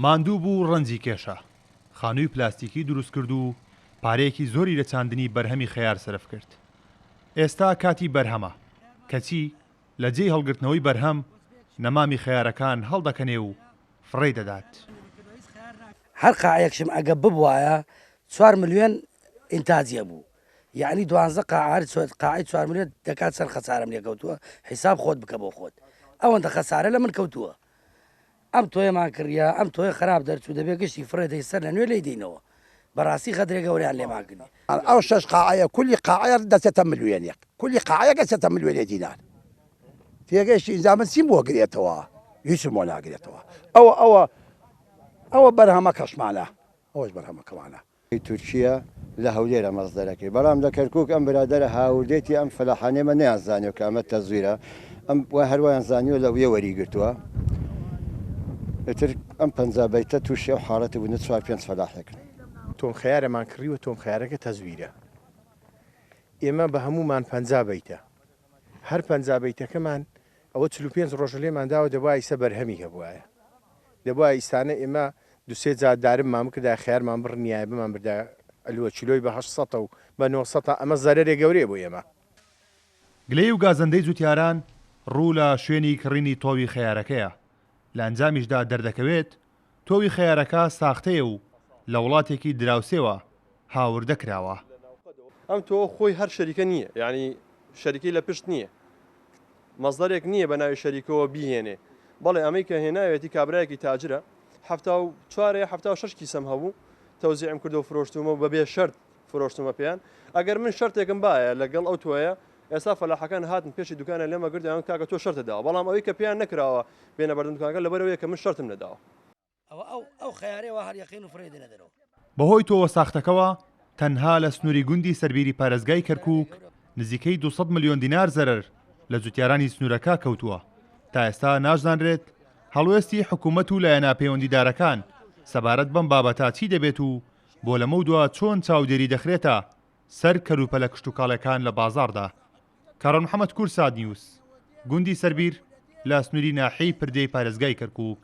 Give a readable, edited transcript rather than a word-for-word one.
ماندوو بوو ڕەنجی کێشە خانووی پلاستیکی دروست کرد و پارەیەکی زۆری لە چاندنی بەرهەمی خەیار سرف کرد. ئێستا کاتی بەرهەمە کەچی لە جێی هەڵگرتنەوەی بەرهەم نەمامی خەیارەکان هەڵدەکەنێ و فڕێ دەدات. هەر قاعەیەکشم ئەگە ببوایە 4 ملیۆن ئینتاجیە بوو، یعنی 12 قاعی 4 ملیۆن دەکات سەر خەسارەم لێکەوتووە، حیساب خۆت بکە بۆ خۆت. ئەوەندە خەسارە لە من کەوتووە. ئەم تۆیەمان کردیا، ئەم تۆی خراپ دەرچوو دەبێ گشتی فڕێ دەی سەر لە نوێ لی دینەوە. بەڕاستی خەدرێ گەوریان لێمان کردی. ئەو 6 قاعەیە کولی قاعەیە دەچێتە ملیۆنێک، کولی قاعەیە دەچێتە ملیۆنێ دینار. تێگەیشتی ئینجا من چیم بۆ گرێتەوە؟ هیچم بۆ ناگرێتەوە. ئەوە بەرهەمە کەشمانە، ئەوەش بەرهەمەکەوانە. تورکیا لە هەولێرە مەزدەرەکەی، بەڵام لە کەرکووک ئەم برادەرە هاوردێتی ئەم فەلاحانێمە نەیانزانیوە کە ئەمە تەزویرە، ئەم هەروایان زانیوە لە وێ وەریگرتووە. ئەتر ئەم پەنجابەیتە تووشی ئەو حاڵەتی بوو 4-5 فەلاحێکن. تۆم خەیارەمان کڕیوە، تۆم خەیارەکە تەزویرە. ئێمە بە هەمومان پەنجابەیتە، هەر پەنجابەیتەکەمان ئەوە 45 ڕۆژە لێمان داوە دەبوایە ئیسە بەرهەمی هەبوایە، دەبوایە ئیسانە ئێمە 2-3 جار دارم مام کردا خەیارمان بڕنیایە بمان بردا ئەلووە چیلۆی بە 800 و بە 900 ئەمە زەرەرێ گەورەیە بۆ ئێمە. گلەی و گازەندەی جوتیاران ڕوو لە شوێنی کڕینی تۆوی خەیارەکەیە. لە ئەنجامیشدا دەردەکەوێت تۆوی خەیارەکە ساختەیە و لە وڵاتێکی دراوسێوە هاوردە کراوە. ئەم تۆ خۆی هەر شەریکە نییە، یعنی شەریکی لە پشت نییە، مەزدەرێک نییە بە ناوی شەریکەوە بیهێنێ، بەڵێ ئەمەی کە هێناوێتی کابراایەکی تاجرە 4-6 کیسەم هەبوو تەوزیعم کردو و فرۆشتومە بەبێ شەرت فرۆشتومە پێیان. ئەگەر من شەرتێکم باە لەگەڵ ئەو تۆیە ئێستا فەلاحەکان هاتن پێشی دوکانە لێمە گردیان کاکە تۆ شەرتە داوە، بەڵام ئەوەی کە پێیان نەکراوە بێنە بەردەم دوکانەکە لەبەرەوەیە کە من شەرتم نەداوە. ئەو خەیارەوە هەر یەقین و فڕێ دێنەدەرەوە. بەهۆی تۆوە ساختەکەەوە تەنها لە سنووری گوندی سەربیری پارێزگای کەرکووک نزیکەی 200 ملیۆن دینار زەرەر لە جوتیارانی سنوورەکە کەوتووە. تا ئێستا نازانرێت هەڵوێستی حکوومەت و لایەنە پەیوەندیدارەکان سەبارەت بەم بابەتە چی دەبێت و بۆ لەمە دووە چۆن چاودێری دەخرێتە سەر کەروپەلە کشتتوکاڵەکان لە بازاڕدا. کارۆن محەممەد کورساد نیوس، گوندی سەربیر لە سنووری ناحەی پردەی پارێزگای کەرکووک.